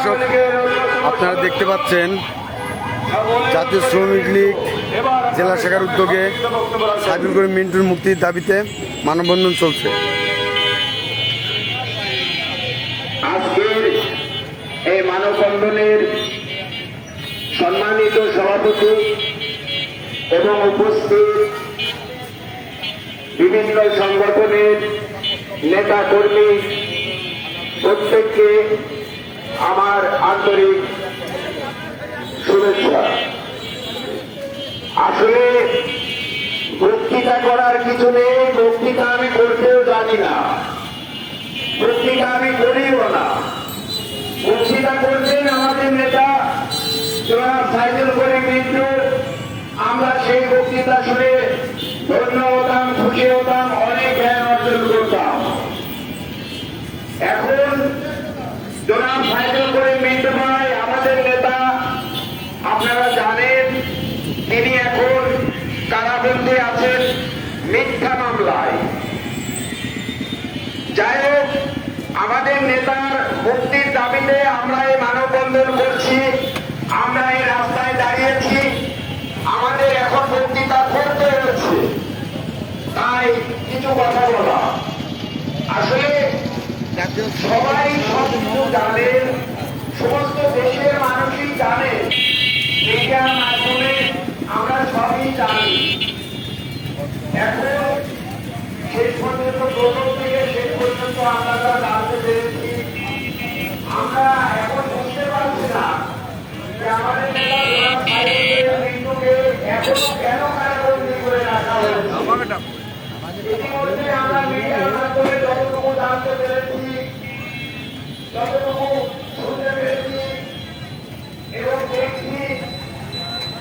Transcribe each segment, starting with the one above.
দর্শক, আপনারা দেখতে পাচ্ছেন জাতীয় শ্রমিক লীগ জেলা শাখার উদ্যোগে সাইদুল করিম মিন্টুর মুক্তির দাবিতে মানববন্ধন চলছে। আজকের এই মানববন্ধনের সম্মানিত সভাপতি এবং উপস্থিত বিভিন্ন সংগঠনের নেতা কর্মী প্রত্যেককে আমার আন্তরিক শুভেচ্ছা। আসলে বক্তৃতা করার কিছু নেই, বক্তৃতা আমি করতেও জানি না, বক্তৃতা আমি করিও না। বক্তৃতা করতেন আমাদের নেতা জনাব সাইদুল করিম মিন্টু। আমরা সেই বক্তৃতা শুনে ধন্য হতাম, খুশি হতাম, অনেক জ্ঞান অর্জন করতাম। এখন জনাব সাইদুল করিম মিন্টু ভাই আমাদের নেতা, আপনারা জানেন তিনি এখন কারাবন্দী আছেন মিথ্যা মামলায়। যাই হোক, আমাদের নেতার মুক্তির দাবিতে আমরা এই মানববন্ধন করছি, আমরা এই রাস্তায় দাঁড়িয়েছি। আমাদের এখন বক্তৃতা করতে হচ্ছে, তাই কিছু কথা বলা। আসলে সবাই সব কিছু জানেন, সমস্ত দেশের মানুষই জানে, মিডিয়ার মাধ্যমে আমরা সবই জানি। এখন শেষ পর্যন্ত প্রথম থেকে শেষ পর্যন্ত আমরা জানতে পেরেছি। আমরা এখন বুঝতে পারছি না যে আমাদের নেতা মিন্টুকে এখনো কেন কারাবন্দী করে রাখা হয়েছে। ইতিমধ্যে আমরা মিডিয়ার মাধ্যমে যতটুকু জানতে পেরেছি, যতটুকু শুনতে পেরেছি এবং দেখছি,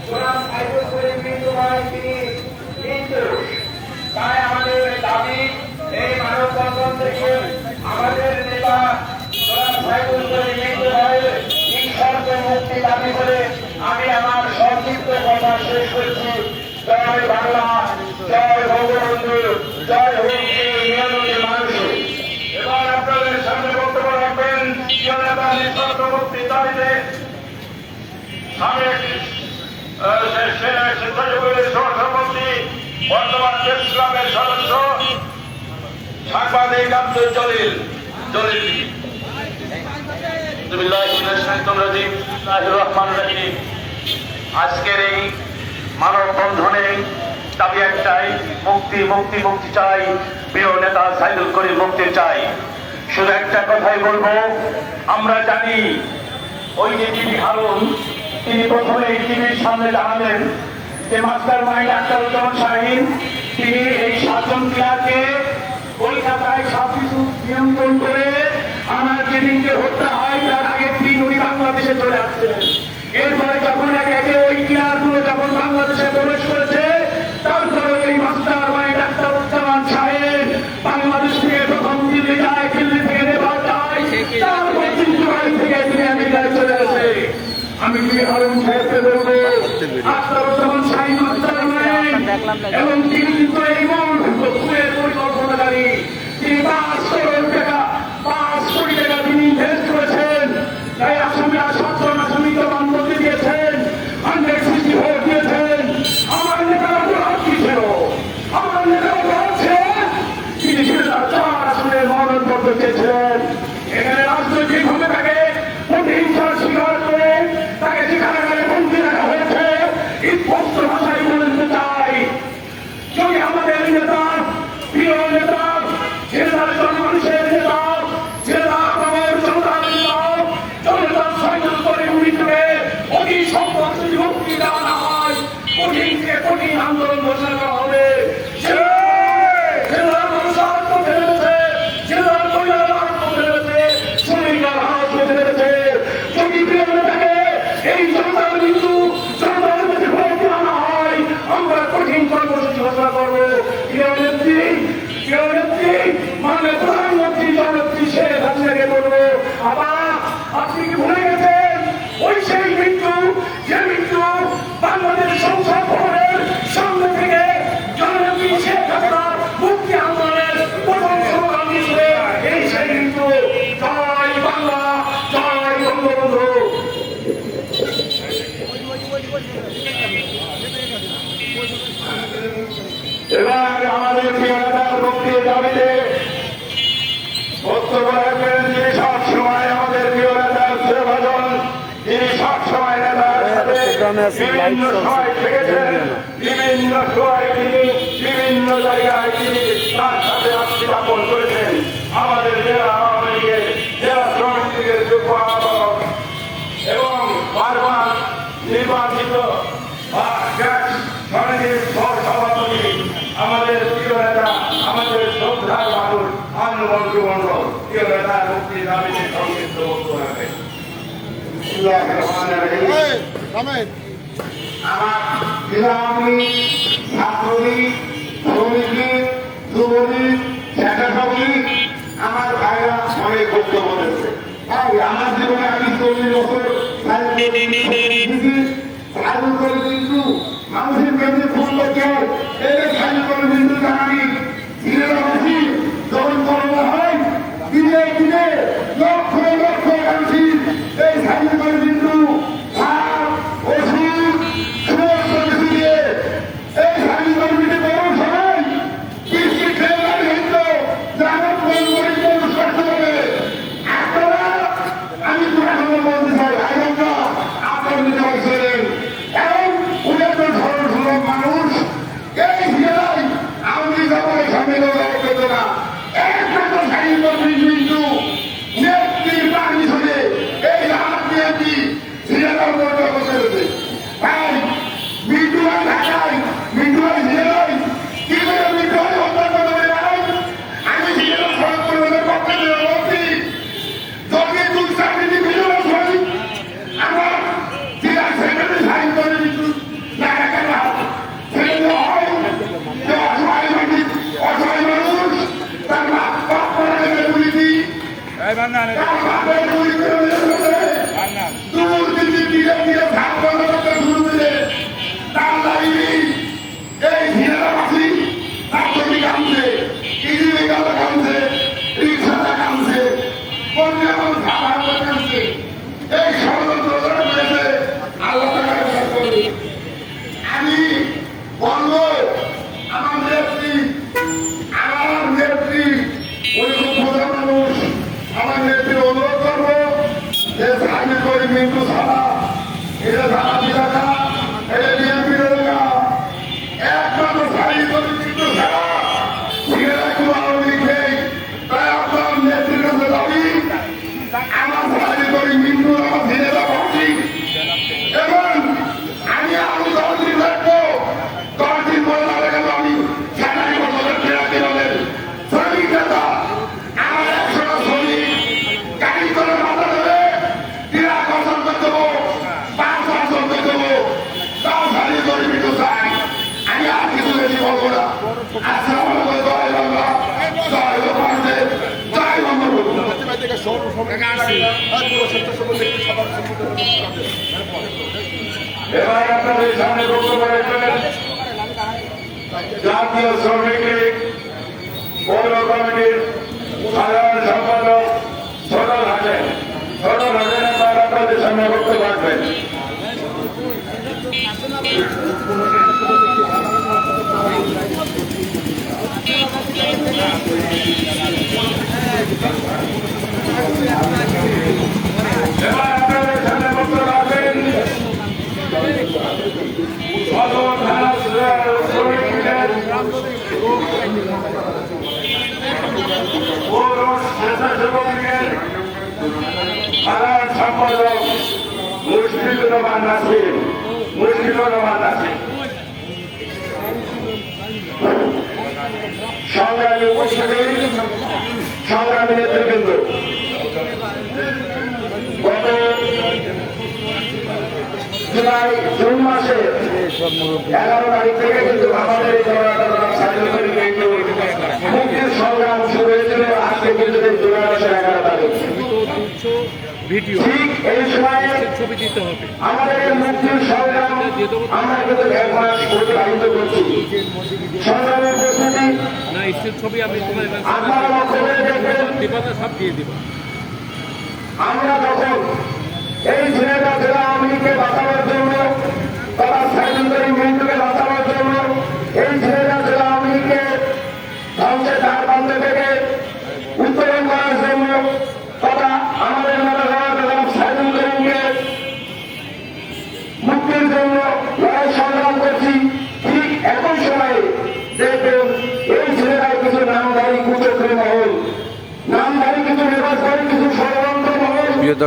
জনাব সাইদুল করিম মিন্টু ভাই তিনি নির্দোষ। তাই আমাদের দাবি, এই মানববন্ধন থেকে আমাদের নেতা জনাব সাইদুল করিম মিন্টু ভাইয়ের নিঃশর্ত মুক্তি দাবি করে আমি আমার সংক্ষিপ্ত কথা শেষ করছি। জয় বাংলা, জয় বঙ্গবন্ধু, জয় হোক এই নিয়মের মানুষের। এবার আপনাদের সামনে বক্তব্য রাখবেন প্রিয় নেতা নিঃশর্ত মুক্তির দাবিতে সভাপতি, বর্তমান প্রেস ক্লাবের সদস্য, সাংবাদিক আব্দুল জলিল। আজকের এই মানববন্ধনে দাবি একটাই, মুক্তি মুক্তি মুক্তি চাই, প্রিয় নেতা সাইদুল করিম মুক্তি চাই। শুধু একটা কথাই বলবো, আমরা জানি ওই যে টিভি হারুন, তিনি প্রথমে এই টিভির সামনে জানালেন যে মাস্টার মাইন্ড আখতারুজ্জামান শাহীন তিনি এই 7 জন প্লেয়ারকে কলকাতায় সবকিছু নিয়ন্ত্রণ করে আমার যেদিনকে হত্যা হয় তার আগের দিন উনি বাংলাদেশে চলে আসছেন। এরপরে যখন একে একে ওই প্লেয়ারগুলো যখন বাংলাদেশে প্রবেশ করেছে, তারপরে এই মাস্টার মাইন্ড আখতারুজ্জামান শাহীন বাংলাদেশ থেকে প্রথম দিল্লি যায়, দিল্লি থেকে নেপাল যায়, তারপর চিন্তাবাড়ি থেকে তিনি আমেরিকায় চলে আসে। আমি টিভি হারুন সাহেবকে বলবো, আখতারুজ্জামান শাহীন মাস্টার মাইন্ড এবং তিনি কিন্তু এই মূল পরিকল্পনাকারী। তিনি 5 কোটি টাকা তিনি ইনভেস্ট করেছেন। তাই আসামিরা 7 জন আসামিকে বান্ধবী দিয়েছেন, 160 ভোট দিয়েছেন। আমার নেতারা অপরাধ কি ছিল? আমার নেতারা অপরাধ ছিল তিনি 2004 আসনের মনোনয়ন করতে চেয়েছিলেন। এখানে রাজনৈতিক ভাবে তাকে প্রতিহিংসার শিকার করে তাকে যেখানে বন্দী রাখা হয়েছে। স্পষ্ট ভাষায় বলে দিতে চাই, যদি আমাদের নেতা, প্রিয় নেতা, জেলার জনমানুষের নেতা, জেলার জনতার নেতা, জনতার সাইদুল করিম মিন্টুকে অতি সম্পদ যদি মুক্তি দেওয়া না হয়, কঠিন থেকে কঠিন আন্দোলন ঘোষণা করা হবে। জেলার মানুষ আত্ম ফেলেছে, জেলার মহিলারা আত্ম ফেলেছে, শ্রমিকরা আত্ম ফেলেছে। যদি প্রিয় নেতাকে এই জনতার মৃত্যু, জনতার মধ্যে ভোট দেওয়া না হয়, আমরা কঠিন কর্মসূচি ঘোষণা করবো। মানে প্রধানমন্ত্রী জননেত্রী শেখ হাসিনাকে বলবো, আবার আপনি কি ভুলে গেছেন ওই সেই মৃত্যু, যে মৃত্যু বাংলাদেশ সংসদ ভবনের সামনে থেকে জননেত্রী শেখ হাসিনার মুক্তি আন্দোলনের প্রথম স্লোগান দিয়েছিলেন, এই সেই মৃত্যু। জয় বাংলা, জয় বঙ্গবন্ধু। এবার আমাদের পিয়ারাদার মুক্তির দাবিতে বক্তব্য রাখবেন যিনি সবসময় আমাদের পিয়ারাদার সেবাজন, যিনি সবসময় নেতার সাথে বিভিন্ন সময় থেকেছেন, বিভিন্ন সময় তিনি বিভিন্ন জায়গায় তিনি তার সাথে আত্মীয়াপন করেছেন। আমাদের জেলা আওয়ামী লীগের জেলা শ্রমিক লীগের যুগ্ম আহ্বায়ক এবং বারবার নির্বাচিত সমিতির সভাপতি আমাদের প্রিয় নেতা, আমাদের শ্রদ্ধার মানুষ আন্দোলন মন্ডল প্রিয় নেতা মুক্তির দাবিতে সংক্ষিপ্ত বক্তব্য রাখেন। আমার জেলামী ছাত্রলীগ, শ্রমিকলীগ, যুবলীগ, স্বেচ্ছাসেবক আমার ভাইরা অনেক বক্তব্য দিচ্ছে। আমার জীবনে আমি 40 বছর কিন্তু মানুষের কাছে ফোন করতে হয় কিন্তু জানি ছিলেবাসী যখন করোনা হয় দিনে দিনে লক্ষ লক্ষ মানুষের এই সাইকেল করে কিন্তু ওষুধ সমস্ত কিছু দিয়ে এই সাইকেল করে দিতে বড় সবাই বিস্কিট খেয়ে কিন্তু জানার ফোন করে মানুষ করতে হবে। আপনারা আমি তোমার বলতে চাই আইনটা আপনার নিজে বলছিলেন এবং উনি সরল সুলভ মানুষ এই জেলায় আমি যাবো সামনে পেত না একমাত্র সাইকেল কিন্তু নেত্রীর পারমিশনে এই হাত নেত্রী সিলেটার মধ্যে বসে রয়েছে। তাই মিন্টুয়াই ঢাকায় মিন্টুয়াই জেলায় কি করে মিন্টুয়াই অত্যন্ত করে দাঁড়াই আমি সিলেটার সড়ক পরিবহনের পক্ষে বলছি যদি তুই চাকরি ভিডিও ছবি আমার জেলার সেক্রেটারি সাইন করে কিন্তু না কেন ছেলে হয় যে অসহায় মানুষ তার বাপ করা যাবে পুলিশি তার বাপের গুলি করে দূর দিল্লি ধীরে ধীরে ভাগ করা শুরু করে তার লাইনি এই হিরাবাসী রাজনীতি কামছে ইজিলি গালা কামছে রিক্সাটা কামছে বন্যা মানুষ খাবার কামছে এই ষড়যন্ত্র যারা করেছে আল্লাহ তাআলা বিচার করবে। আমি বলবো আমার নেত্রী ওই খুব বোঝা মানুষ আমার নেত্রী অনুরোধ করবো যে সাইকেল করে মিন্টু ছাড়া এটা ঢাকা এলাকা এটা বিএনপি এলাকা একমাত্র সাইকেল করে মিন্টু ছাড়া সিলেটা কোনো আওয়ামী লীগ নেই। তাই আপনার নেত্রীর কাছে দাবি আমার সাইকেল করে মিন্টু আমার সিলেটা পাচ্ছি এবং আমি আরো 10 দিন থাকবো 10 দিন পরে না গেল আমি সেনানি বছরের ফেরাতে হলেন শ্রমিক নেতা আমার 100টা শ্রমিক গাড়ি করে মাথা দেবে 3 বছর দেবো 5 বছর দেবো তাও সারিয়ে করে মিটু চাই। আমি আর কিছু বেশি বলবো না। আসসালাম আলাইকুম, জয় বাংলা, জয় ভারতে, জয় বঙ্গবন্ধু। এবার আপনাদের সামনে বক্তব্য রাখবেন জাতীয় শ্রমিক লীগ পৌর কমিটির সাধারণ সম্পাদক সদর হাসেন। সদর হাসেন এবার আপনাদের সামনে বক্তব্য রাখবেন। এবার আপনাদের সামনে বক্তব্য রাখবেন সদর থানা শ্রমিক লীগের পৌর স্বেচ্ছাসেবক লীগের সাধারণ সম্পাদক মুশফিকুর রহমান নাসির। সংগ্রামী উপস্থিতি, সংগ্রামী নেতৃবৃন্দ, গত জুন মাসে 11 তারিখ থেকে কিন্তু আমাদের এই মুক্তির সংগ্রাম শুরু হয়েছিল। আজকে কিন্তু জুলাই মাসের 11 তারিখ ঠিক এই সময়ে আমাদের এই মুক্তির সংগ্রাম আমরা কিন্তু 1 মাস অতিবাহিত করছি। সংগ্রামের প্রস্তুতি আপনারা লক্ষ্য করে দেখবেন আমরা যখন এই ছেলেটা জেলা আওয়ামী লীগকে বাঁচানোর জন্য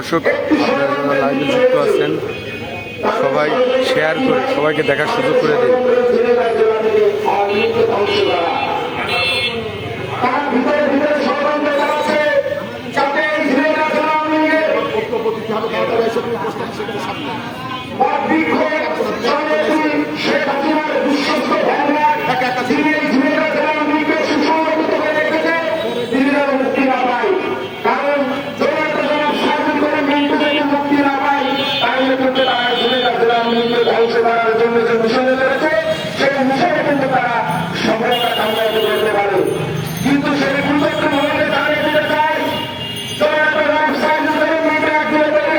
দর্শক, আপনারা যারা লাইভে যুক্ত আছেন সবাই শেয়ার করে সবাইকে দেখার সুযোগ করে দিন। ধ্বংস করার জন্য যে মিশনে রয়েছে সেই মিশনে কিন্তু তারা সফলতা কামনা করতে পারে, কিন্তু সেই কুচক্র মনে দাঁড়িয়ে দিতে চায়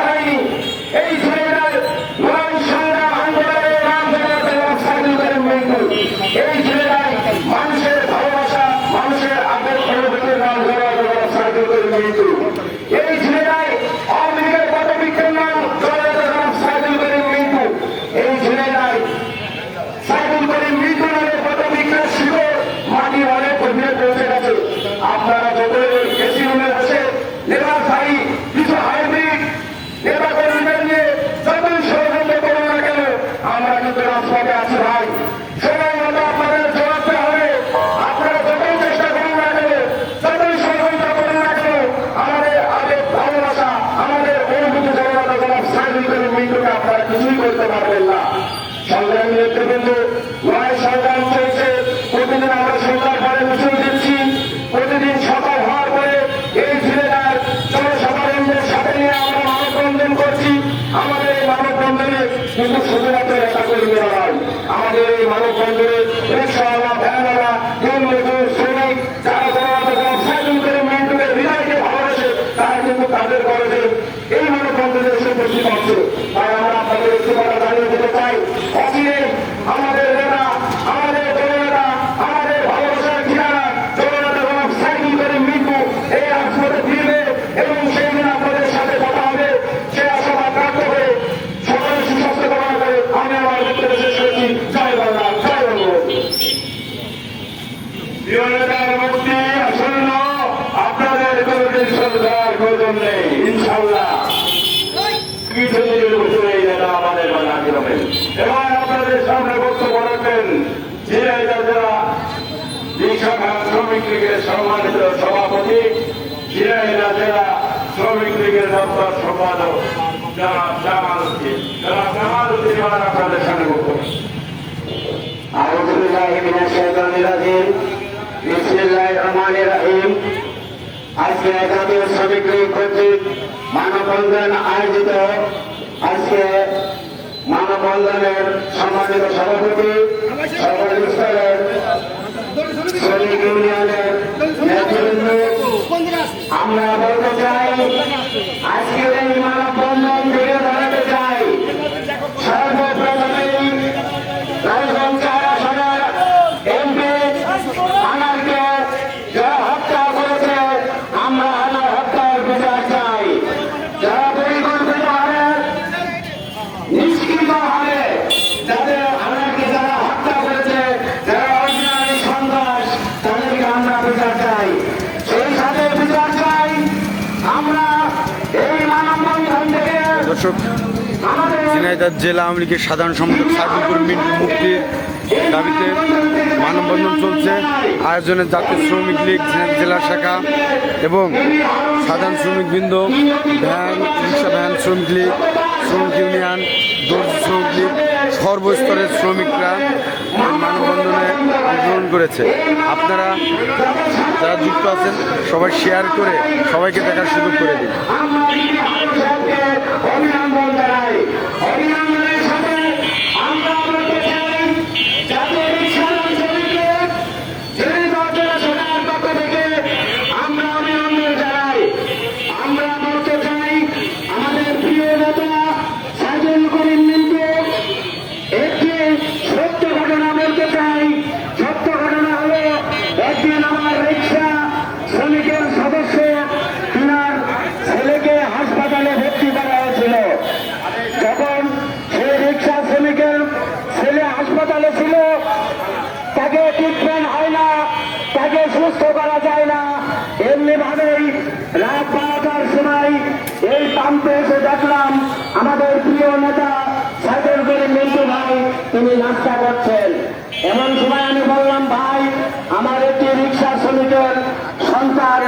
হয়নি। এই ছেলেটার লড়াই সংগ্রাম আন্দোলনের নাম করেন মৃত্যু। এই ছেলেটাই মানুষের ভালোবাসা, মানুষের আবেগ অনুভূতির নাম করেন মৃত্যু। এই ছেলেটাই আওয়ামী লীগের পদবীক্ষের নাম সাইদুল করিম মৃত্যু। এই ছেলেটাই সাইদুল করিম মৃত্যু নামে পদবীক্ষের শিখর মাটি অনেক গভীরে পৌঁছে গেছে। আপনারা যতই এসি রুমে বসে নেবার ভাই কিছু হাইব্রিড নেতা কর্মীদের নিয়ে যতই ষড়যন্ত্র করুন না কেন, আমরা কিন্তু রাজপথে আছি ভাই। সময় মতো আপনাদের জবাবতে হবে। আপনারা যতই চেষ্টা করুন না কেন, যতই ষড়যন্ত্র করুন না কেন, আমাদের আবেগ ভালোবাসা, আমাদের অনুভূতি জনতা জনাব সাইদুল করিম মৃত্যুকে আপনারা কিছুই করতে পারবেন না। সংগ্রামী নেতৃবৃন্দ, লড়াই সংগ্রাম চলছে। প্রতিদিন আমরা সন্ধ্যার পরে মিছিল দিচ্ছি, প্রতিদিন সকাল হওয়ার পরে এই ছেলেটার জনসাধারণদের সাথে নিয়ে আমরা মানববন্ধন করছি। আমাদের এই মানববন্ধনে কিন্তু শুধুমাত্র নেতা কর্মীরা নয়, আমাদের এই মানববন্ধনে রিক্সাওয়ালা, ভ্যানওয়ালা, দিন মজুর, শ্রমিক, যারা জনতা সাইদুল করিম মৃত্যুকে হৃদয়কে ভালোবাসে তারা কিন্তু তাদের কলেজে এই মানববন্ধনে এসে উপস্থিত হচ্ছে। তাই আমরা আপনাদের একটু কথা জানিয়ে দিতে চাই, অচিরে আমাদের নেতা, আমাদের জননেতা, আমাদের ভালোবাসার ঠিকানা জননেতা জনাব সাইদুল করিম মৃত্যু এই রাজপথে ফিরবে এবং সেই দিন আপনাদের সাথে কথা হবে। সে আশাবাদ ব্যক্ত করে সকলে সুস্বাস্থ্য কামনা করে আমি আমার বক্তব্য শেষ করছি। জয় বাংলা, জয় বঙ্গবন্ধু। প্রিয় নেতার মুক্তি আসন্ন, আপনাদের কোনোদিন সন্ধ্যার প্রয়োজন নেই ইনশাল্লাহ। আমাদের বানাতে হবে। এবার আপনাদের সামনে বক্তব্য রাখবেন ঝিনাইদহ জেলা রিক্সা শ্রমিক লীগের সম্মানিত সভাপতি, ঝিনাইদহ জেলা শ্রমিক লীগের দপ্তর সম্পাদক জনাব জামালউদ্দিন। জনাব জামালউদ্দিন এবার আপনাদের সামনে বক্তব্য। আউযুবিল্লাহি মিনাশ শাইতানির রাজিম। বিসমিল্লাহির রহমানির রহিম। আজকে জাতীয় শ্রমিক লীগ কর্তৃক মানববন্ধন আয়োজিত। আজকে মানববন্ধনের সম্মানিত সভাপতি, সকল স্তরের শ্রমিক ইউনিয়নের নেতৃবৃন্দ, আমরা বলতে চাই আজকের এই মানববন্ধন থেকে দাঁড়াতে চাই সর্বপ্রথমেই রাজগঞ্জ 4 আসনের এমপি আনারকে যারা হত্যা করেছে, আমরা আনার হত্যার বিচার চাই। যারা পরিকল্পিতভাবে নিষ্ক্রিয়ভাবে যাদের আনারকে যারা হত্যা করেছে, যারা অর্ডিনারি সন্ত্রাস, তাদেরকে আমরা বিচার চাই। সেই সাথে বিচার চাই আমরা এই মানববন্ধন থেকে দর্শক, ঝিনাইদহ জেলা আওয়ামী লীগের সাধারণ সম্পাদক সাইদুল করিম মৃত্যুর মুক্তির দাবিতে মানববন্ধন চলছে। আয়োজনে জাতীয় শ্রমিক লীগ ঝিনাইদহ জেলা শাখা এবং সাধারণ শ্রমিকবৃন্দ, ভ্যান, রিক্সা ভ্যান শ্রমিক লীগ, শ্রমিক ইউনিয়ন, দর্জি শ্রমিক লীগ, সর্বস্তরের শ্রমিকরা মানববন্ধনে অংশগ্রহণ করেছে। আপনারা যারা যুক্ত আছেন সবাই শেয়ার করে সবাইকে দেখার সুযোগ করে দিন। অভিনন্দন জানাই। অভিনন্দনের সাথে আমরা বলতে চাই জাতীয় রিক্সা শ্রমিকদের ঝিনাইদহ জেলা শাখার পক্ষ থেকে আমরা অভিনন্দন জানাই। আমরা বলতে চাই আমাদের প্রিয় নেতা সাইদুল করিম মৃত্যু একটি সত্য ঘটনা বলতে চাই। সত্য ঘটনা হলো একদিন আমার রিক্সা শ্রমিকের সদস্য তিনার ছেলেকে হাসপাতালে ভর্তি করা হয়েছিল। যখন সেই রিক্সা শ্রমিকের ছেলে হাসপাতালে ছিল, তাকে ট্রিটমেন্ট হয় না, তাকে সুস্থ করা যায় না। এমনি ভাবেই রাত 12টার সময় এই পাম্পের দেখলাম আমাদের প্রিয় নেতা সাইকেল করে মিন্টু ভাই তিনি নাস্তা করছেন। এমন সময় আমি বললাম, ভাই আমার একটি রিক্সা শ্রমিকের সন্তান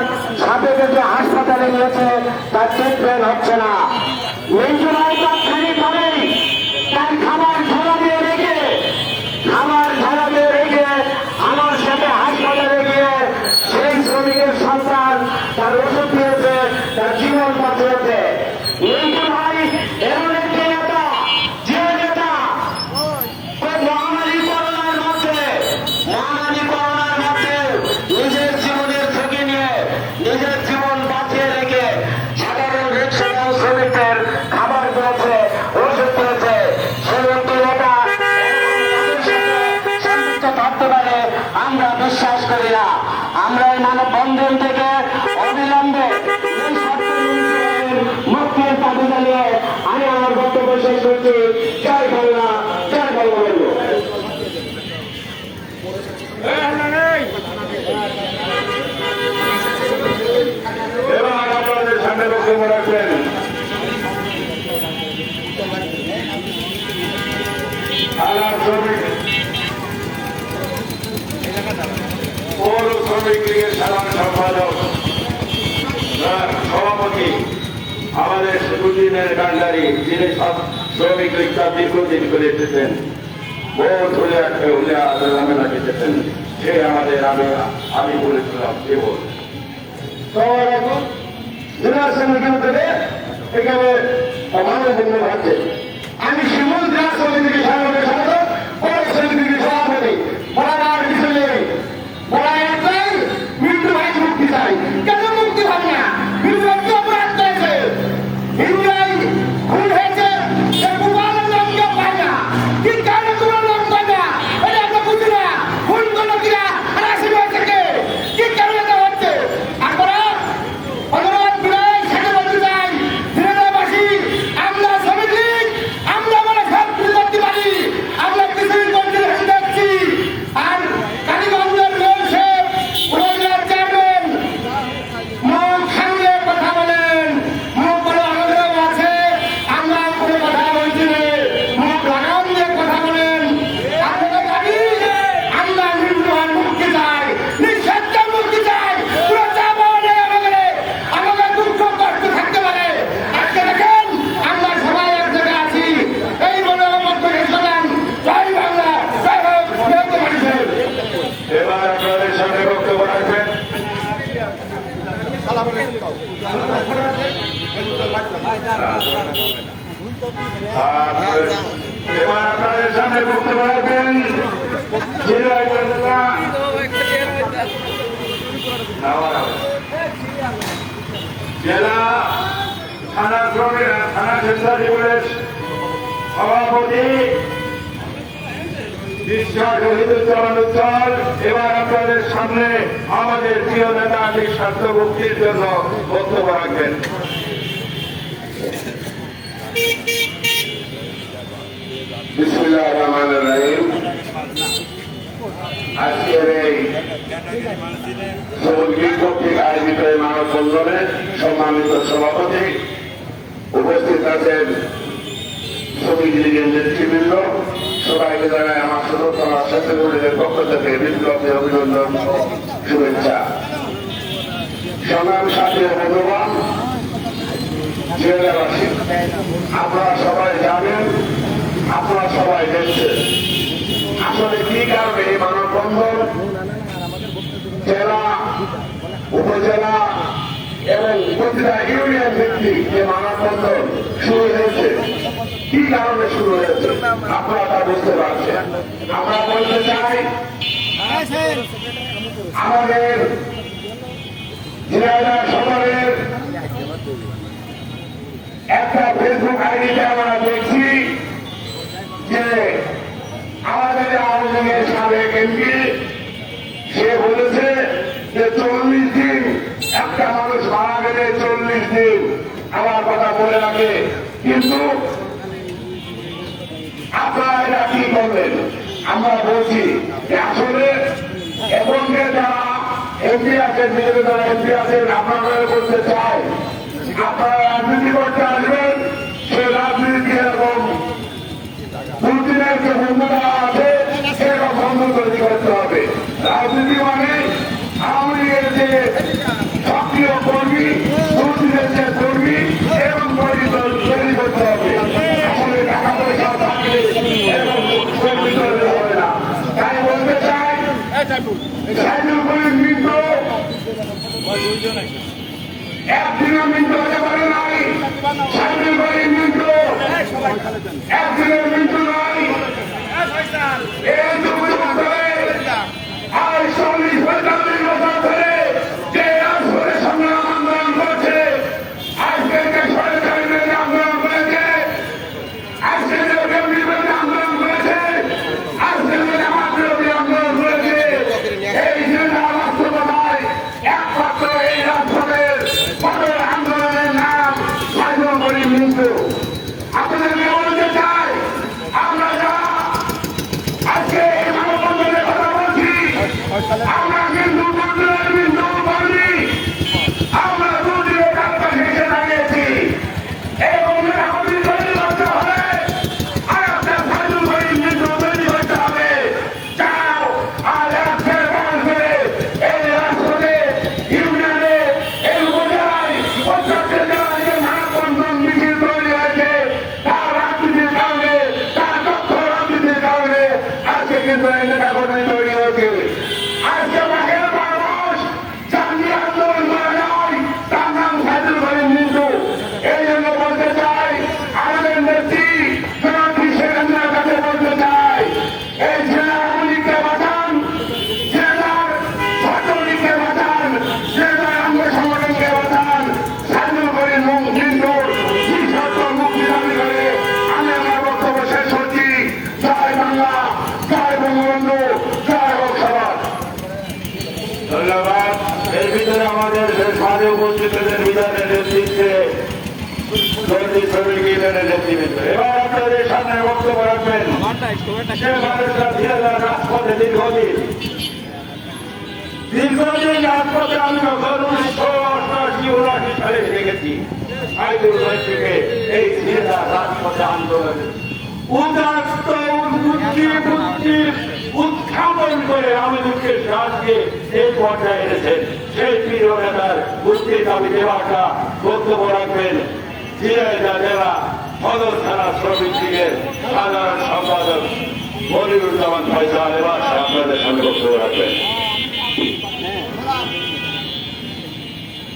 সাথে থেকে হাসপাতালে নিয়েছে, তার ট্রিটমেন্ট হচ্ছে না। মিন্টু ভাই তাৎক্ষণিকভাবেই তার খাবার ঝোলা দিয়ে রেখে আমার সাথে হাসপাতালে গিয়ে সেই শ্রমিকের সন্তান তার ওষুধ দিয়েছে, তার জীবন বাঁচিয়েছে। মিন্টু ভাই এমন একটি নেতা, যে নেতা মহামারী করোনার মধ্যে নিজের জীবনের ঝুঁকি নিয়ে নিজের জীবন বাঁচিয়ে রেখে সাধারণ রিক্সা শ্রমিকদের খাবার দিয়েছে, ওষুধ দিয়েছে। সেই একটি নেতা সম্পৃক্ত থাকতে পারে আমরা বিশ্বাস করি না। আমরা এই মানববন্ধন থেকে অবিলম্বে মুক্তির দাবি জানিয়ে আমি আমার বক্তব্য শেষ করছি। জয় বাংলা, জয় বঙ্গবন্ধু। এবার আপনাদের সামনে বক্তব্য রাখবেন থানা শ্রমিক পৌর শ্রমিক লীগের সাধারণ সম্পাদক সভাপতি আমাদের সুদিনের কান্ডারি, যিনি শ্রমিক লীগটা দীর্ঘদিন করে এসেছেন, বহুত হলে ঝামেলা খেতেছেন, সে আমাদের আমি বলেছিলাম কেবল এখানে মানববন্ধন হচ্ছে। আমি শিমুল জেলা সমিতিকে সাধারণ সম্পাদক, পৌর সমিতিকে সভাপতি। বলার কিছু নেই, বলা একটাই, মৃত্যু ভাই মুক্তি চাই। কেন মুক্তি হবে না? মৃত্যু ভাই অপরাধ করেছে, ইন্ডিয়ায় খুন হয়েছে, পায় না। কি কারণে তোমার লোক পায় না? এটা আমরা বুঝি না। খুন করলো কিনা, আর আসি হয়েছে কে? কি কারণে এটা হচ্ছে? আমরা অনুরোধ বিনয় সাথে বলতে চাই, ত্রিপুরাবাসী, আমরা শ্রমিক লীগ, আমরা বলে সব কিছু করতে পারি। আমরা কিছুই করতে দেখছি। আর কালীগঞ্জের মেয়র সাহেব, উপজেলার চেয়ারম্যান মুখ সামনে কথা বলেন, মুখ বড় আগ্রহ আছে, আমরা কোনো কথা বলছি না, মুখ লাগাম দিয়ে কথা বলেন। আপনাদের দাবি আমরা নির্মল মুক্তি চাই, নিঃস্বার্থ মুক্তি চাই। পুরো চা পাওয়া নেই আমাদের দুঃখ কষ্ট থাকতে পারে। আজকে দেখেন আমরা সবাই এক জায়গায় আছি, এই বলে আমার বক্তব্য শেষ করলাম। জয় বাংলা, জয় হোক, জয় মানুষের। এবার আপনাদের সামনে বক্তব্য রাখবেন এবার আপনাদের সামনে বক্তব্য রাখবেন জেলা থানা শ্রমিক থানা স্বেচ্ছাসেবকের সভাপতি বিশ্বাসুজ্জ্বল। এবার আপনাদের সামনে আমাদের প্রিয় নেতা আর্থিক স্বাস্থ্য মুক্তির জন্য বক্তব্য রাখবেন। বিসমিল্লাহির রহমানির রহিম। আজকের এই শ্রমিক কর্তৃক আয়োজিত এই মানববন্ধনে সম্মানিত সভাপতি, উপস্থিত আছেন শ্রমিক লীগের নেতৃবৃন্দ, সবাইকে জানাই আমার সদস্যরা স্বেচ্ছাসেবকদের পক্ষ থেকে বিপ্লবী অভিনন্দন, শুভেচ্ছা। সংগ্রাম সাথী ভগবান জেলাবাসী, আপনারা সবাই জানেন, আপনারা সবাই দেখছেন আসলে কি কারণে এই মানববন্ধন জেলা, উপজেলা এবং প্রতিটা ইউনিয়ন ভিত্তিক যে মানববন্ধন শুরু হয়েছে, কি কারণে শুরু হয়েছে আপনারা তা বুঝতে পারছেন। আমরা বলতে চাই, আমাদের ঝিনাইদহ শহরের একটা ফেসবুক আইডিতে আমরা দেখছি যে আমাদের আওয়ামী লীগের সাবেক এমপি সে বলেছে যে 40 দিন, একটা মানুষ মারা গেলে 40 দিন আমার কথা বলে রাখে। কিন্তু আপনারা এটা কি করবেন? আমরা বলছি যে আসলে এখন যে যারা এমপি আছেন, বিজেপি যারা এমপি আছেন, আপনারা বলতে চাই আপনারা রাজনীতি করতে আসবেন, সাইদুল করিম মিন্টু একদিনও মিন্টু হতে পারে নাই। সাইদুল করিম মিন্টু একদিনের মিন্টু নয়। এই যুগ ধরে আর 40-45 বছর ধরে যে রাজপথে সংগ্রাম আন্দোলন করছে, আজকে যে সরকারি বিরোধী আন্দোলন করেছে, আজকে যে বিরোধী আন্দোলন করেছে, আজকে যে জামাত বিরোধী আন্দোলন করেছে, এই জেলা বাস্তবতায় একমাত্র এই রাজপথের বড় আন্দোলনের নাম সাইদুল করিম মিন্টু। আপনাদেরকে বলতে চাই, আমরা যারা আজকে এই মানববন্ধনের কথা বলছি, আমরা কিন্তু দুর্দিনের বিন্দু করিনি, আমরা দুর্দিনের কাছাকাছি এসে দাঁড়িয়েছি। এই বন্ধুরা আমাদের তৈরি করতে হবে, আর আপনার সাইদুল করিম মিন্টু তৈরি করতে হবে। যাও আর রাজ্যের বাংলাদেশে এই রাষ্ট্রে ইউনিয়নে এই উপজেলায় পঞ্চায়েতের জেলায় যে মানববন্ধন মিছিল তৈরি হয়েছে, তার রাজনীতির কারণে, তার দক্ষ রাজনীতির কারণে আজকে কিন্তু এই নেতা কর্মী তৈরি হয়েছে। আজকে বাঘের মানুষ জাতীয় আন্দোলন করা যায়, তার নাম সাইদুল করিম মিন্টু। এই জন্য বলতে চাই, আমাদের নেত্রী জনপ্রিয় শেখ হাসিনার কাছে বলতে চাই, এই জেলা আওয়ামী লীগকে বাঁচান, জেলার ছাত্রলীগকে বাঁচান, জেলার অঙ্গ সংগঠনকে বাঁচান। সাইদুল করিম মিন্টুর নিঃশর্ত মুক্তি দাবি করে আমি আমার বক্তব্য শেষ করছি। জয় বাংলা, জয় বঙ্গবন্ধু, জয় হোক সমাজ। ধন্যবাদ। এর ভিতরে আমাদের মাঝে উপস্থিতদের বিধানের নেতৃত্বে শ্রমিক ইউনিয়নের নেতৃত্ব। এবার আপনাদের সামনে বক্তব্য রাখবেন সে মানুষরা ধীরে ধীরে রাজপথে দীর্ঘদিন রাজপথে আমি 1988-89 সালে দেখেছি সাইদুল করিমকে এই ধীরে ধীরে রাজপথে আন্দোলনে উদাত্ত উত্থাপন করে আমাদেরকে রাজকে এই পর্যায়ে এনেছেন। সেই প্রিয় নেতার মুক্তির দাবিতে একটা বক্তব্য রাখবেন ঝিনাইদহ জেলা সদর থানা শ্রমিক লীগের সাধারণ সম্পাদক মনিরুজ্জামান ফয়সাল। এবার আপনাদের সামনে বক্তব্য রাখবেন।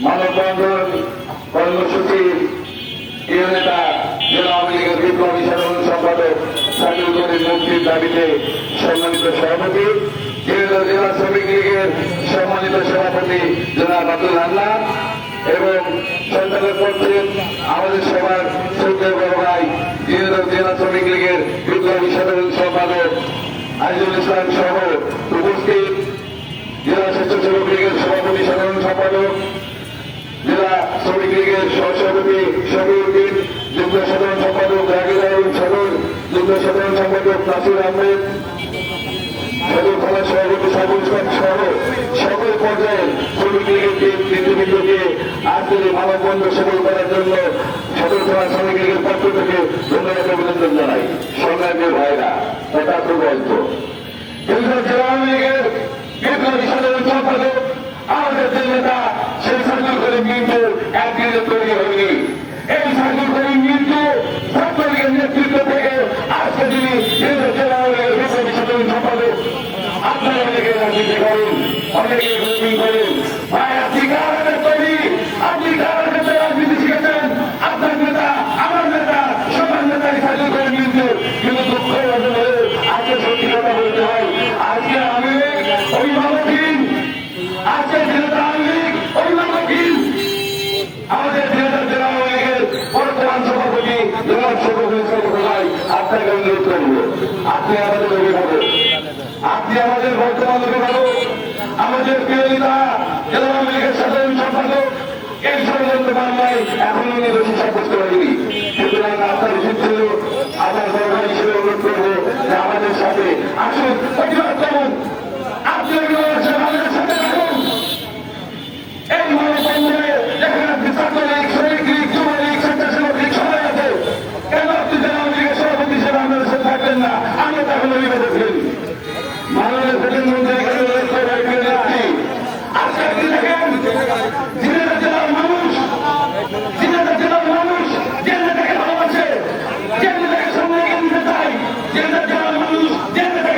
মানববন্ধন কর্মসূচির প্রিয় নেতা জেলা আওয়ামী লীগের বিপ্লবী সাধারণ সম্পাদক সাইদুল করিম মুক্তির দাবিতে সম্মানিত সভাপতি, ঝিনাইদহ জেলা শ্রমিক লীগের সম্মানিত সভাপতি জনাব আব্দুল হান্নান এবং সঞ্চালক করছেন আমাদের সবার শ্রদ্ধেয় বড় ভাই ঝিনাইদহ জেলা শ্রমিক লীগের বিপ্লবী সাধারণ সম্পাদক আজিজুল ইসলাম সহ উপস্থিত জেলা স্বেচ্ছাসেবক লীগের সভাপতি সাধারণ সম্পাদক, জেলা শ্রমিক লীগের সহসভাপতি শফিউদ্দিন, যুগ্ম সাধারণ সম্পাদক রাগিদারুল সদর, যুগ্ম সাধারণ সম্পাদক নাসির আহমেদ, সদর থানা সভাপতি সাইফুল ইসলাম সহ সকল পর্যায়ের শ্রমিক লীগের নেতৃবৃন্দকে আজকের এই মানববন্ধন সফল করার জন্য সদর থানা শ্রমিক লীগের পক্ষ থেকে ধন্যবাদ অভিনন্দন জানাই। সংগ্রামী ভাইরা তথা প্রবন্ধ জেলা আওয়ামী লীগের বিপ্লবী সাধারণ সম্পাদক আমাদের যে নেতা সেই সাইদুল করিম মিন্টু একদিনে তৈরি হয়নি। এই সাইদুল করিম মিন্টু ছাত্রলীগের নেতৃত্ব থেকে আজকে তিনি জেলা আওয়ামী লীগের বিপ্লবী সাধারণ সম্পাদক। আপনারা অনেকে রাজনীতি করেন, অনেকে গ্রুপিং করেন, ভাই আপনি কার হাতে তৈরি, আপনি কার হাতে রাজনীতি শিখেছেন? আপনার নেতা, আমার নেতা, সবার নেতাই সাইদুল করিম মিন্টু। কিন্তু দুঃখ আজকে সত্যি কথা বলতে হয়, আজকে আমি অভিভাবকহীন, আজকে জেলা আওয়ামী লীগ অভিভাবকহীন। আমাদের জেলা আওয়ামী লীগের বর্তমান সভাপতি জনাব শফিকুল ইসলাম ভাই, আপনাকে অনুরোধ করব, আপনি আমাদের অভিভাবক, আপনি আমাদের বর্তমান অভিভাবক, আমাদের প্রিয় নেতা জেলা আওয়ামী লীগের সাধারণ সম্পাদক। এই ষড়যন্ত্র মামলায় এখন উনি দোষী সাব্যস্ত হয়নি, সুতরাং আপনার উচিত ছিল আপনার সরকার হিসেবে অনুরোধ করবো যে আমাদের সাথে আসুন, প্রতিবাদ করুন, আপনি আমাদের সাথে থাকুন। এই মানববন্ধনে যেখানে ছাত্রলীগ, শ্রমিক লীগ, যুবলীগ, স্বেচ্ছাসেবক লীগ সবাই আছে, কেন আপনি জেলা আওয়ামী লীগের সভাপতি হিসেবে আমাদের সাথে থাকবেন না? আমরা তখন অভিভাবক হই। মাননীয় প্রধানমন্ত্রী আজকে আপনি দেখেন ঝিনাইদহ জেলার মানুষ, ঝিনাইদহ জেলার মানুষ যে নেতাকে ভালোবাসে, যে নেতাকে সামনে এগিয়ে নিতে চায়, ঝিনাইদহ জেলার মানুষ যে নেতাকে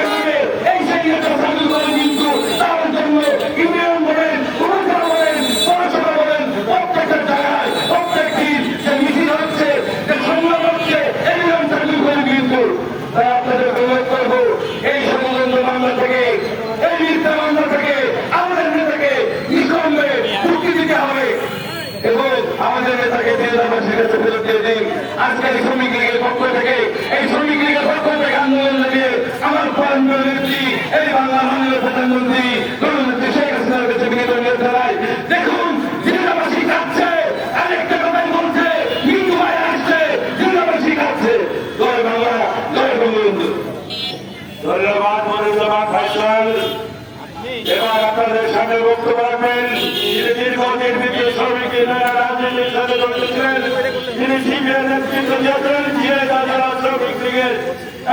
আজকে এই শ্রমিক লীগের পক্ষ থেকে এই শ্রমিক লীগের পক্ষ থেকে আন্দোলন লাগিয়ে আমার পরমীয় নেত্রী এই বাংলার মাননীয় প্রধানমন্ত্রী গণনেত্রী শেখ হাসিনার কাছে বিনীত জানাই, দেখুন জিন্দাবাসী কাঁদছে, আরেকটা কথাই বলছে, হিন্দু ভাই আসছে, জিন্দাবাসী কাঁদছে। জয় বাংলা, জয় বঙ্গবন্ধু। ধন্যবাদ মনিরুজ্জামান ফাইসাল। এবার আপনাদের সামনে বক্তব্য রাখবেন যিনি দীর্ঘদিন বিদ্যুৎ শ্রমিক রাজনীতির সাথে জড়িত ছিলেন, তিনি সিপিএর নেতৃত্ব দিয়েছেন, ঝিনাইদহ জেলা শ্রমিক লীগের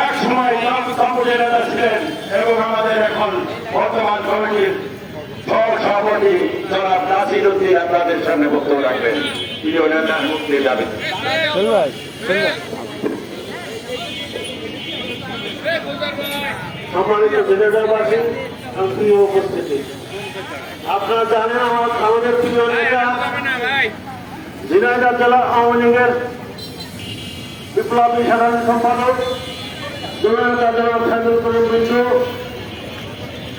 এক সময় কমিটির নেতা ছিলেন এবং আমাদের এখন বর্তমান কমিটির সভাপতি জনাব নাসির উদ্দিন আপনাদের সামনে বক্তব্য রাখবেন। প্রিয় নেতা মুক্তির দাবি। সম্মানিত জেলাবাসী, প্রিয় উপস্থিতি, আপনারা জানেন আমাদের প্রিয় নেতা ঝিনাইদহ জেলা আওয়ামী লীগের বিপ্লবী সাধারণ সম্পাদক জননেতা জনাব সাইদুল করিম মিন্টু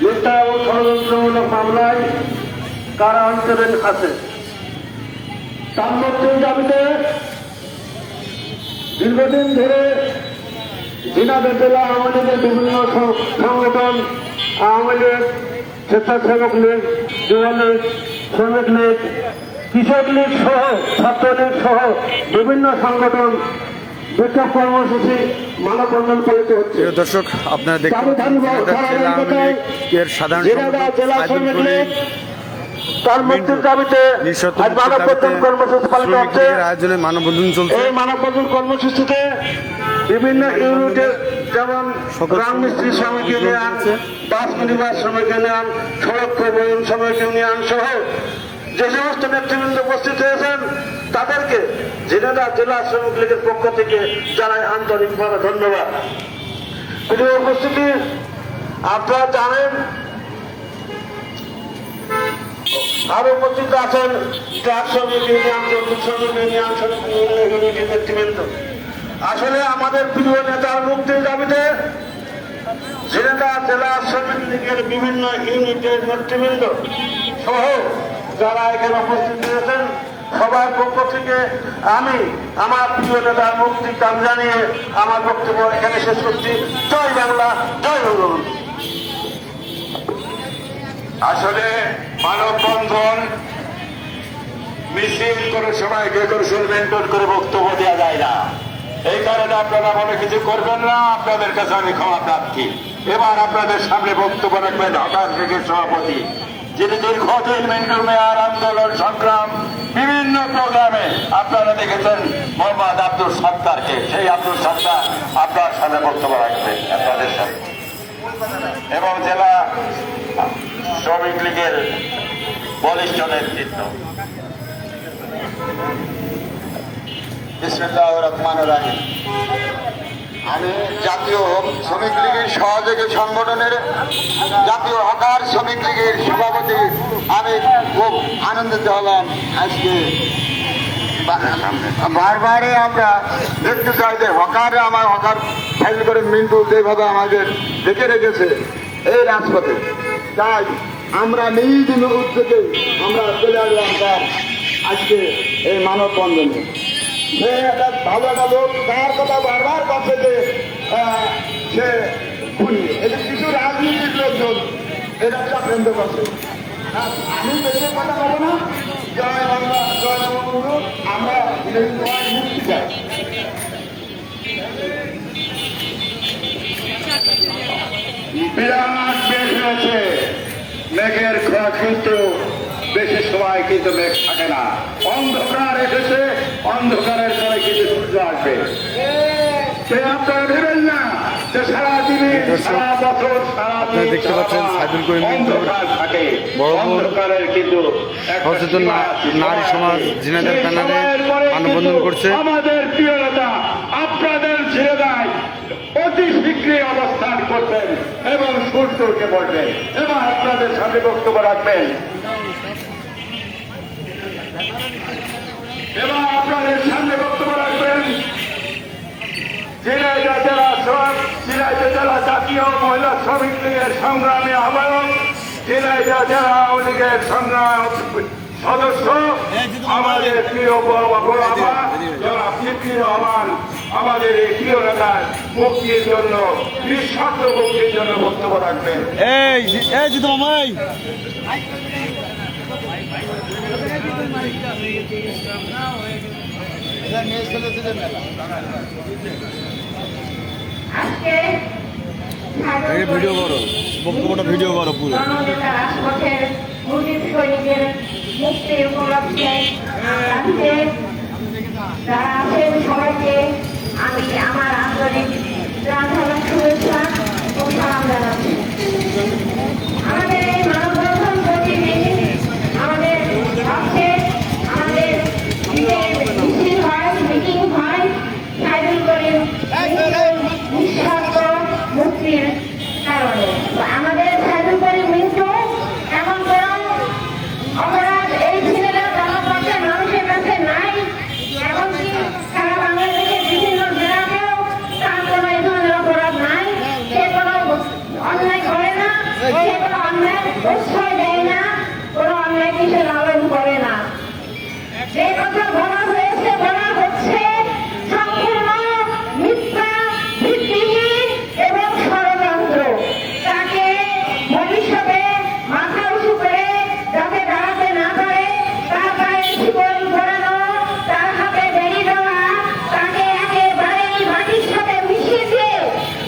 মিথ্যা ও ষড়যন্ত্রমূলক মামলায় কারান্তরীণ আছে। তার মুক্তির দাবিতে দীর্ঘদিন ধরে ঝিনাইদহ জেলা আওয়ামী লীগের বিভিন্ন সংগঠন, আওয়ামী লীগ, স্বেচ্ছাসেবক লীগ, যুব লীগ, শ্রমিক লীগ, কৃষক লীগ সহ ছাত্রলীগ সহ বিভিন্ন সংগঠন বিক্ষোভ কর্মসূচি মানববন্ধন পালিত হচ্ছে। প্রিয় দর্শক, আপনারা দেখতে পাচ্ছেন জেলা আওয়ামী লীগের সাধারণ সম্পাদক সাইদুল করিম তার মুক্তির দাবিতে আজ মানববন্ধন কর্মসূচি পালিত হচ্ছে। আয়োজনে মানববন্ধন চলছে। এই মানববন্ধন কর্মসূচিতে বিভিন্ন ইউনিটের যেমন রাজমিস্ত্রি শ্রমিক ইউনিয়ন, বাস মিনিবাস শ্রমিক ইউনিয়ন, সড়ক পরিবহন শ্রমিক ইউনিয়ন সহ যে সমস্ত নেতৃবৃন্দ উপস্থিত হয়েছেন তাদেরকে ঝিনাইদহ জেলা শ্রমিক লীগের পক্ষ থেকে জানাই আন্তরিকভাবে ধন্যবাদ। প্রিয় উপস্থিতি, আপনারা জানেন আরো উপস্থিত আছেন ট্রাক শ্রমিক ইউনিয়ন, যৌথ শ্রমিক ইউনিয়ন, শ্রমিক ইউনিটের নেতৃবৃন্দ। আসলে আমাদের প্রিয় নেতার মুক্তির দাবিতে ঝিনাইদহ জেলা শ্রমিক লীগের বিভিন্ন ইউনিটের নেতৃবৃন্দ সহ যারা এখানে উপস্থিত হয়েছেন সবার পক্ষ থেকে আমি আমার প্রিয় নেতার মুক্তির দাম জানিয়ে আমার বক্তব্য এখানে শেষ করছি। জয় বাংলা, জয় বঙ্গবন্ধু। আসলে মানববন্ধন মিছিল করে সবাইকে করে মেনটেন করে বক্তব্য দেওয়া যায় না। এই কারণে আপনারা মনে কিছু করবেন না, আপনাদের কাছে আমি ক্ষমা প্রার্থী। এবার আপনাদের সামনে বক্তব্য রাখবেন হঠাৎ থেকে সভাপতি, যিনি দীর্ঘদিন মিন্টু মেয়ার আন্দোলন সংগ্রাম বিভিন্ন প্রোগ্রামে আপনারা দেখেছেন মোহাম্মদ আব্দুল সত্তারকে। সেই আব্দুল সত্তার আপনার সামনে বক্তব্য রাখবেন আপনাদের সামনে, এবং জেলা শ্রমিক লীগের বলিষ্ঠ নেতৃত্ব। বিসমিল্লাহির রহমানির রহিম। আমি জাতীয় শ্রমিক লীগের সহযোগী সংগঠনের জাতীয় হকার শ্রমিক লীগের সভাপতি। আমি খুব আনন্দিত হলাম আজকে। বারবারই আমরা দেখতে চাই যে হকারে আমার হকার ফাইল করে মিন্টু যেভাবে আমাদের দেখে রেখেছে এই রাজপথে, তাই আমরা নিজ উদ্যোগে আমরা চলে আসলাম স্যার আজকে এই মানববন্ধনে। সে একটা ভালো একটা লোক, তার কথা বারবার করছে যে সে খুনি, এদের কিছু রাজনীতির লোকজন এটা চক্রান্ত করছে। আমি বেশি কথা বলবো না। জয় বাংলা, জয় বঙ্গবন্ধু। আমরা মুক্তি চাই। বিরাট মেঘ হয়েছে, মেঘের কিন্তু বেশি সময় কিন্তু মেঘ থাকে না। অন্ধকার এসেছে, অন্ধকারের পরে কিন্তু সূর্য আসবে। সে আপনারা ভেবেন না যে সারা দিনে সারা বছর সারা দেখতে পাচ্ছেন সাইদুল করিম অন্ধকার থাকে। অন্ধকারের কিন্তু সচেতন নারী সমাজ ঝিনাইদহ ব্যানারে মানববন্ধন করছে। আমাদের প্রিয় নেতা আপনাদের ছেড়ে দেয় অতি শীঘ্রই অবস্থান করবেন এবং সূর্য উঠে পড়বেন। এবার আপনাদের সামনে বক্তব্য রাখবেন। এবার আপনাদের সামনে বক্তব্য রাখবেন ঝিনাইদহ জেলা জাতীয় মহিলা শ্রমিক লীগের সংগ্রামী আহ্বায়ক, ঝিনাইদহ জেলা আওয়ামী লীগের সদস্য আমাদের প্রিয় রহমান আমাদের এই প্রিয় নেতার মুক্তির জন্য নিঃস্বার্থ মুক্তির জন্য বক্তব্য রাখবেন। আজকে ভিডিও করো, বক্তব্যটা ভিডিও করো পুরো। জননেতা রাজপথের মুজিব সৈনিকের মুক্তি উপলক্ষে আজকে যারা আছেন সবাইকে আমি আমার আন্তরিক প্রার্থনা শুভেচ্ছা ও সালাম জানাচ্ছি। আমাদের এই মানববন্ধন প্রতিদিন আমাদের পক্ষে আমাদের মিছিল হয়, মিটিং হয়, সাইকেল করে নিঃস্বার্থ মুক্তির কারণে। আমাদের সাইকেল করে মৃত্যু এমন কোনো অপরাধ এই ছেলেরা জনপথের মানুষের কাছে নাই। এমনকি সারা বাংলাদেশের বিভিন্ন জেলাতেও তার কোনো এই ধরনের অপরাধ নাই। সে কোনো অন্যায় করে না, সে কোনো অন্যায় প্রশ্রয় দেয় না, কোনো অন্যায় কিছু লালন করে না। যে কথা বলা হয়েছে, বলা হচ্ছে সম্পূর্ণ মিথ্যা, ভিত্তিহীন এবং ষড়যন্ত্র। তাকে ভবিষ্যতে মাথা উঁচু করে যাতে দাঁড়াতে না পারে, তার গায়ে জীবন পড়ানো, তার হাতে বেরিয়ে দেওয়া, তাকে একেবারেই মাটির সাথে মিশিয়ে দিয়ে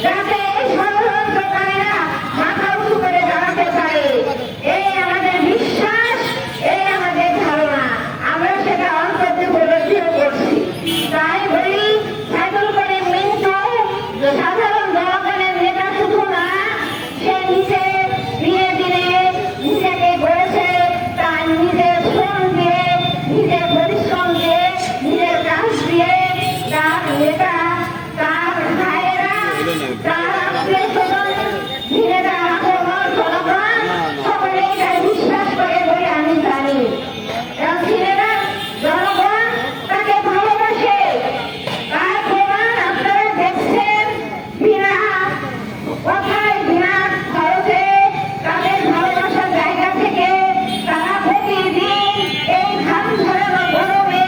যাতে এই ষড়যন্ত্রকারীরা মাথা উঁচু করে দাঁড়াতে পারে, এই আমাদের বিশ্বাস, এই আমাদের ধারণা। আমরা সেটা অন্তর্দে উপলব্ধিও করছি। তাই বলি, সাইকেল করে মিন্টু সাধারণ জনগণের নেতা শুধু না, সে নিজে দিনে দিনে নিজেকে গড়েছে, তার নিজের শ্রম দিয়ে, নিজের পরিশ্রম দিয়ে, নিজের কাজ দিয়ে, তার নেতা, তার ভাইয়েরা, তার আত্মীয় স্বজন, ছেলেরা, আপন জনগণ সকলেই তাই বিশ্বাস করে বলে আমি জানি। এবং ছেলেরা, জনগণ তাকে ভালোবাসে। তার প্রমাণ আপনারা দেখছেন, বিনা কথায়, বিনা খরচে, তাদের ভালোবাসার জায়গা থেকে তারা প্রতিদিন এই ঘাম ঝরানো গরমে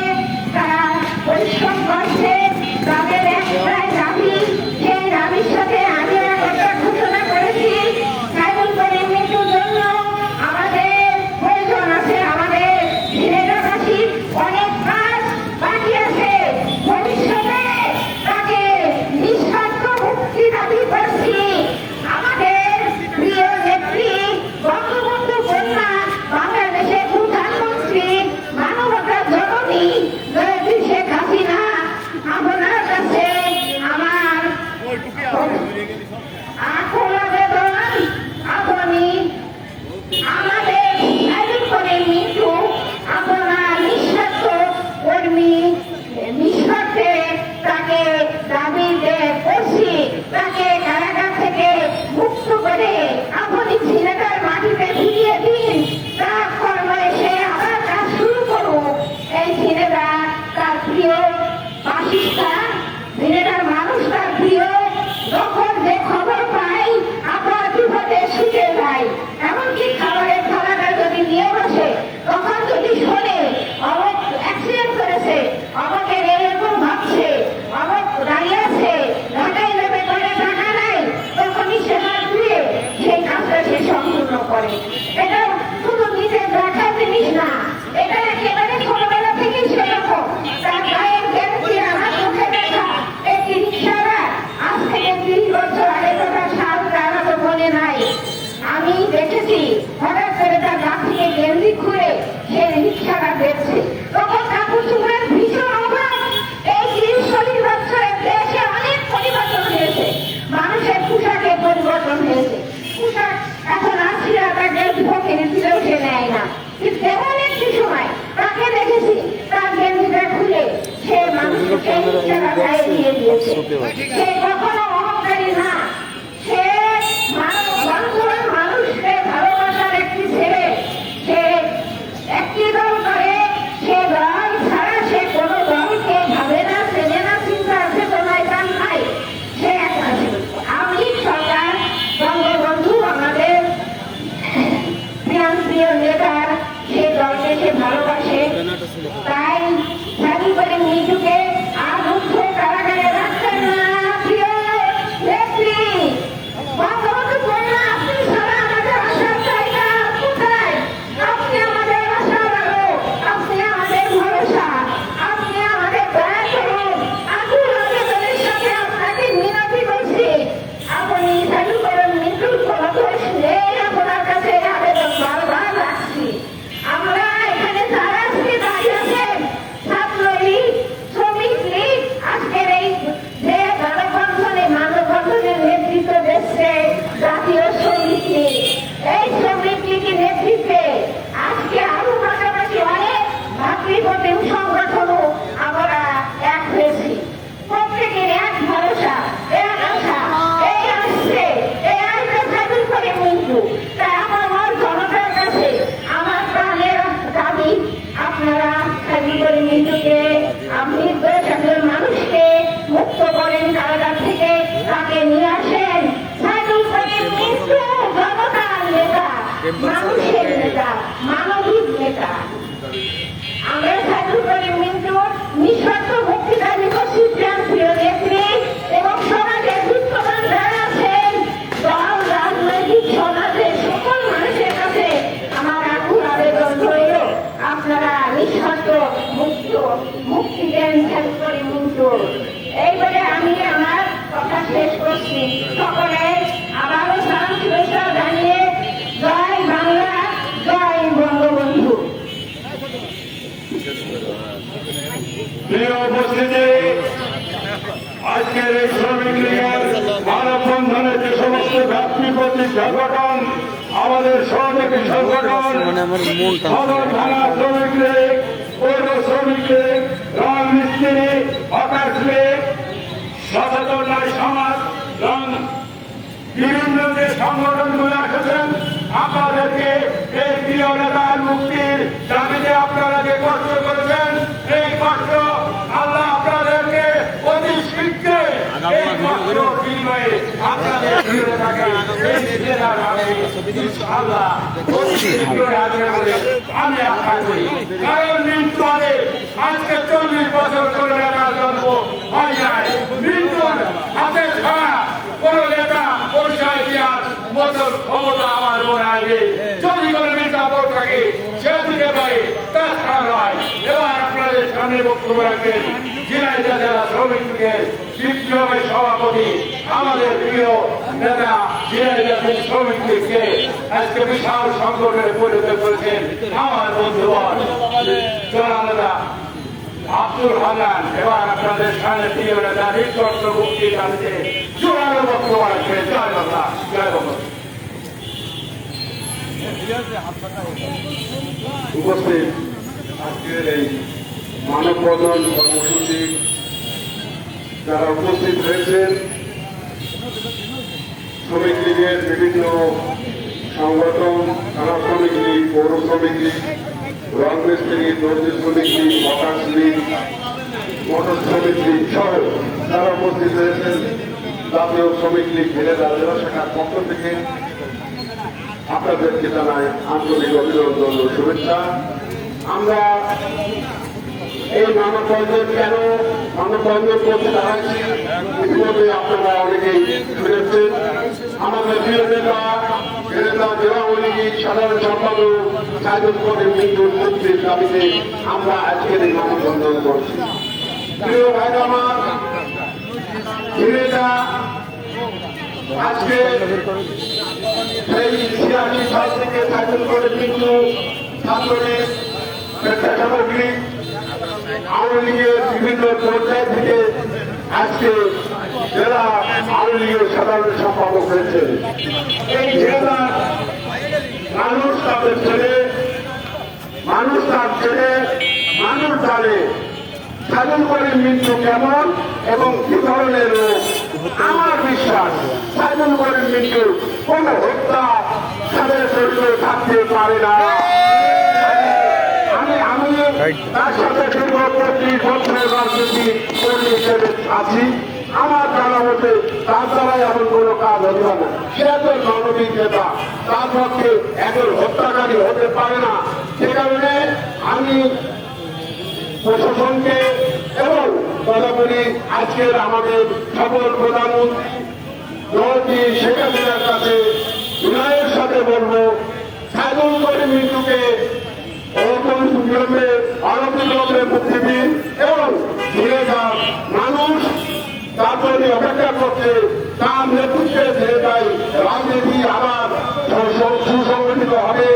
তারা পরিশ্রম করছে। তাদের একটাই দাবি, সেই দাবির সাথে আমি একটা ঘোষণা করেছি, সাইকেল করে মৃত্যুর জন্য আমাদের প্রয়োজন আছে, আমাদের ছেলেরাবাসী অনেক কাজ বাকি আছে। ভবিষ্যতে তাকে নিঃস্বার্থ মুক্তি দাবি করছি। আমাদের প্রিয় নেত্রী বঙ্গবন্ধু কন্যা, বাংলাদেশের প্রধানমন্ত্রী, মানবতার জননী জয়তী শেখ হাসিনা, আপনার কাছে আমার আকুল আবেদন, আপনি আমাদের সাইকেল করে মৃত্যু আপনার নিঃস্বার্থ কর্মী, নিঃস্বার্থে তাকে দাবিতে করছি, তাকে কারাগার থেকে মুক্ত করে আপনি ছেলেটার মাটিতে ফিরিয়ে দিন, তার কর্মে সে আবার কাজ শুরু করুক। এই ছেলেটা তার প্রিয় বাসস্থান, ছেলেটার মানুষ তার প্রিয়, যখন যে খবর পাই আপনার বিপদে ছুটে যায়। এমনকি খাবারের থালাটা যদি নিয়ে বসে, তখন যদি শোনে অমুক অ্যাক্সিডেন্ট করেছে, আমাকে এরকম ভাবছে, অমুক দাঁড়িয়ে আছে, ঢাকায় নেবে করে টাকা নাই, তখনই সে হাত ধুয়ে সেই কাজটা সে সম্পূর্ণ করে। এটা শুধু নিজের দেখার জিনিস না, এটা একেবারে ছোটবেলা থেকেই সেরকম। তার গায়ের গেঞ্জি আমার চোখে দেখা একটি রিক্সারা আজ থেকে 30 বছর আগে কথা সাল তারা তো মনে নাই। আমি দেখেছি হঠাৎ করে তার গা থেকে গেঞ্জি খুলে সে রিক্সাটা দেখছে, তখন কাপড় চোপড়ের ভীষণ অভাব। এই 30-40 বছরের দেশে অনেক পরিবর্তন হয়েছে, মানুষের পোশাকে পরিবর্তন হয়েছে। পোশাক এখন আসিরা তাকে ভোগের দিলেও সে নেয় না, কিন্তু তেমন একটি সময় তাকে দেখেছি তার গেঞ্জিটা খুলে সে মানুষকে সেই রিক্সাটা গায়ে দিয়ে দিয়েছে। সে কখনো অহংকারী না, সে মানুষকে ভালোবাসার একটি ছেলে। সে একটি দল করে, সে দল মানুষের নেতা, মানবিক নেতা। আমরা সাইদুল করিম মিন্টুর নিঃস্বার্থ মুক্তি দাবি করছি প্রিয় নেত্রী এবং সমাজের বিত্তবান যারা আছেন, দল রাজনৈতিক সমাজের সকল মানুষের কাছে আমার আকুল আবেদন রইল, আপনারা নিঃস্বার্থ মুক্তি দেন সাইদুল করিম মিন্টুর। এইবারে আমি আমার কথা শেষ করছি। সকলে আবারও সালাম শুভেচ্ছা জানিয়ে জয় বাংলা, জয় বঙ্গবন্ধু। প্রিয় উপস্থিতি, আজকের এই শ্রমিক লীগের মানববন্ধনের যে সমস্ত ব্যক্তিপ্রতিক সংগঠন, আমাদের সহযোগী সংগঠন মানে আমার মনটা সদর থানা শ্রমিক লীগ, পৌর শ্রমিক লীগ, রং মিস্ত্রি, হকার্স লীগ, সচেতন নারী সমাজ, বিভিন্ন যে সংগঠনগুলো এসেছেন, আপনাদেরকে এই প্রিয় নেতার মুক্তির দাবিতে আপনারা যে কষ্ট করেছেন, এই কষ্ট আল্লাহ আপনাদেরকে অতি শীঘ্রই এই কষ্ট বিনিময়ে আপনাদের প্রিয় নেতাকে এই জেলার আমি ইনশাআল্লাহ অতি শীঘ্রই আসবে বলে আমি আশা করি। কারণ মিন্টুরে আজকে 40 বছর ধরে নেতার জন্ম হয় নাই। মিন্টুর হাতে ছাড়া কোন নেতা পরিচয় দেওয়ার মতন ক্ষমতা আমার মনে আগে যদি কোনো নেতা ভোট থাকে সে দিতে পারে, তাছাড়া নয়। এবার আপনাদের সামনে বক্তব্য রাখবেন ঝিনাইদহ জেলা শ্রমিক লীগের বিপ্লবের সভাপতি, আমাদের প্রিয় নেতা ঝিনাইদহ শ্রমিক লীগকে আজকে বিশাল সংগঠনে পরিণত করেছেন আমার বন্ধুগণ জননেতা আব্দুল হান্নান। এবার আপনাদের সামনে প্রিয় নেতা নিঃশর্ত মুক্তির দাবিতে জোরালো বক্তব্য রাখবেন। জয় বাংলা, জয় বঙ্গবন্ধু। উপস্থিত আজকের এই মানববন্ধন কর্মসূচি যারা উপস্থিত হয়েছেন, শ্রমিক লীগের বিভিন্ন সংগঠন, থানা শ্রমিক লীগ, পৌর শ্রমিক লীগ, রং মিস্ত্রি, দর্জি শ্রমিক লীগ, হকার্স লীগ, মোটর শ্রমিক লীগ সহ যারা উপস্থিত হয়েছেন, জাতীয় শ্রমিক লীগ ঝিনাইদহ জেলা শাখার পক্ষ থেকে আপনাদেরকে জানাই আন্তরিক অভিনন্দন ও শুভেচ্ছা। আমরা এই মানববন্ধন কেন মানববন্ধন করতে দাঁড়াচ্ছি ইতিমধ্যে আপনারা অনেকেই শুনেছেন। আমাদের প্রিয় নেতা ঝিনাইদহ জেলা আওয়ামী লীগ সাধারণ সম্পাদক সাইদুল করিম মিন্টুর মুক্তির দাবিতে আমরা আজকের এই মানববন্ধন করছি। প্রিয় ভাই আমার, ঝিনাইদহ আজকে সেই 86 সাল থেকে সাইদুল করিম মিন্টু ছাত্রলীগ, স্বেচ্ছাসেবক লীগ, আওয়ামী লীগের বিভিন্ন পর্যায় থেকে আজকে জেলা আওয়ামী লীগের সাধারণ সম্পাদক হয়েছেন। এই জেলার মানুষ তাদের ছেলে, মানুষ তার ছেলে, মানুষ জানে সাইদুল করিম মিন্টু কেমন এবং কি ধরনের লোক। আমার বিশ্বাস সাইদুল করিম মিন্টু কোন হত্যা তাদের শরীরে থাকতে পারে না। আমি তার সাথে দীর্ঘ 25 বছরের রাজনীতি কর্মী হিসেবে আছি। আমার জানা মতে তার দ্বারাই এমন কোনো কাজ হতে পারে না। সে একজন মানবিক নেতা, তার পক্ষে একজন হত্যাকারী হতে পারে না। সে কারণে আমি প্রশাসনকে এবং তদুপরি আজকের আমাদের সকল প্রধানমন্ত্রী শেখ হাসিনার কাছে বিনয়ের সাথে বলবো, সাইদুল করিম মিন্টুকে অনতিবিলম্বে মুক্তি দিন এবং ঝিনাইদহ মানুষ তার জন্য অপেক্ষা করছে। তার নেতৃত্বে ঝিনাইদহ রাজনীতি আবার সুসংগঠিত হবে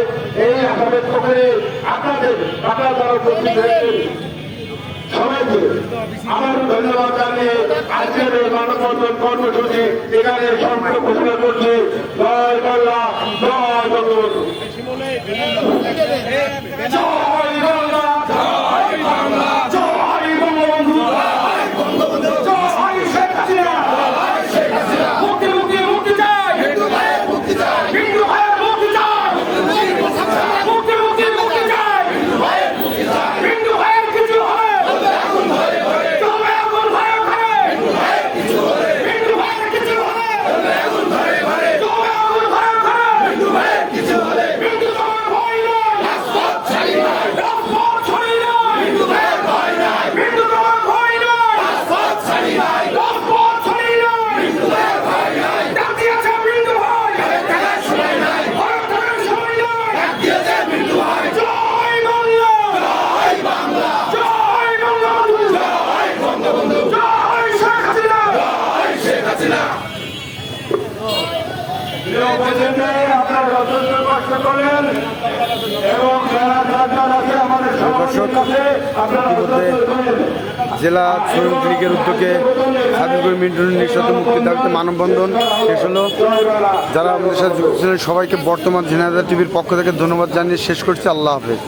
এই আশা ব্যক্ত করে আপনাদের আপনারা যারা উপস্থিত হয়েছেন সবাইকে আবারও ধন্যবাদ জানিয়ে আজকের এই মানববন্ধন কর্মসূচি এখানে সম্পূর্ণ ঘোষণা করছি। জয় বাংলা, জয় বঙ্গবন্ধু। জয় বাংলা, জয় বাংলা, জয় বঙ্গবন্ধু, জয় শেখ হাসিনা। মুক্তি মুক্তি মুক্তি চাই, হিন্দু ভাইয়ের মুক্তি চাই, হিন্দু ভাইয়ের মুক্তি চাই, মুক্তি মুক্তি মুক্তি চাই, হিন্দু ভাইয়ের মুক্তি চাই, হিন্দু ভাইয়ের কিছু হবে কিছু হলে অত্যন্ত কষ্ট করলেন এবং যারা সরকার আছে আমাদের সমাজের কাছে আপনারা অত্যন্ত করেন। জেলা শ্রমিক লীগের উদ্যোগে সাইদুল করিম মিন্টুর নিঃশর্ত মুক্তির দাবিতে মানববন্ধন শেষ হলো। যারা আমাদের সাথে যুক্ত ছিলেন সবাইকে বর্তমান ঝিনাইদহ টিভির পক্ষ থেকে ধন্যবাদ জানিয়ে শেষ করছি। আল্লাহ হাফেজ।